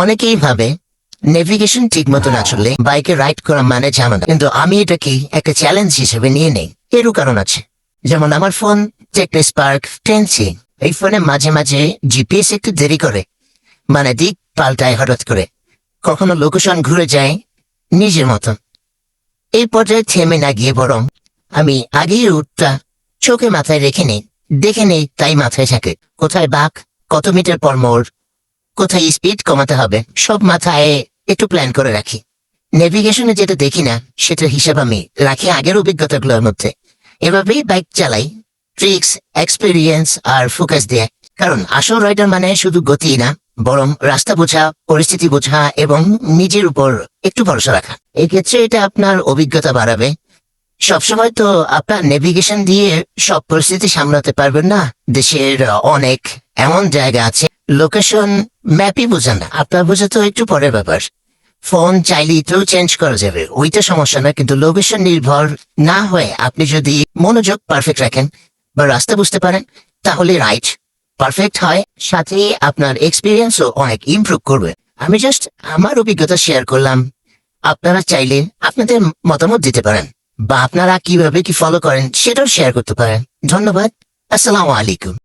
অনেকেই ভাবে নেভিগেশন ঠিক মতো না চললে বাইকে রাইড করা মানে ঝামেলা, কিন্তু আমি এটাকে একটা চ্যালেঞ্জ হিসেবে নিয়ে নেই। এরও কারণ আছে। যেমন আমার ফোন টেকনো স্পার্ক 10C, এই ফোনে মাঝে মাঝে জিপিএস একটু দেরি করে, মানে দিক পাল্টায় হঠাৎ করে, কখনো লোকেশন ঘুরে যায় নিজের মতন। এই পর্যায়ে থেমে না গিয়ে বরং আমি আগেই রুটটা চোখে মাথায় রেখে নেই, দেখে নেই, তাই মাথায় থাকে কোথায় বাঁক, কত মিটার পর মোড়, কোথায় স্পিড কমাতে হবে, সব মাথায় একটু প্ল্যান করে রাখি। নেভিগেশনে যেটা দেখি না সেটার হিসাব আমি রাখি আগের অভিজ্ঞতাগুলোর মধ্যে। এভাবেই বাইক চালাই, ট্রিক্স, এক্সপিরিয়েন্স আর ফোকাস দিয়ে। কারণ আসল রাইডার মানে শুধু গতি না, বরং রাস্তা বোঝা, পরিস্থিতি বোঝা এবং নিজের উপর একটু ভরসা রাখা। এই ক্ষেত্রে এটা আপনার অভিজ্ঞতা বাড়াবে। সবসময় তো আপনার নেভিগেশন দিয়ে সব পরিস্থিতি সামলাতে পারবেন না। দেশের অনেক এমন জায়গা আছে লোকেশন ম্যাপই বোঝে না, আপনার বোঝা তো একটু পরের ব্যাপার। ফোন চাইলেই তো চেঞ্জ করা যাবে, ওইটা সমস্যা না, কিন্তু লোকেশন নির্ভর না হয়ে আপনি যদি মনোযোগ পারফেক্ট রাখেন বা রাস্তা বুঝতে পারেন, তাহলে রাইড পারফেক্ট হয়, সাথে আপনার এক্সপিরিয়েন্সও অনেক ইমপ্রুভ করবে। আমি জাস্ট আমার অভিজ্ঞতা শেয়ার করলাম। আপনারা চাইলে আপনাদের মতামত দিতে পারেন, বা আপনারা কিভাবে কি ফলো করেন সেটাও শেয়ার করতে পারেন। ধন্যবাদ। আসসালামু আলাইকুম।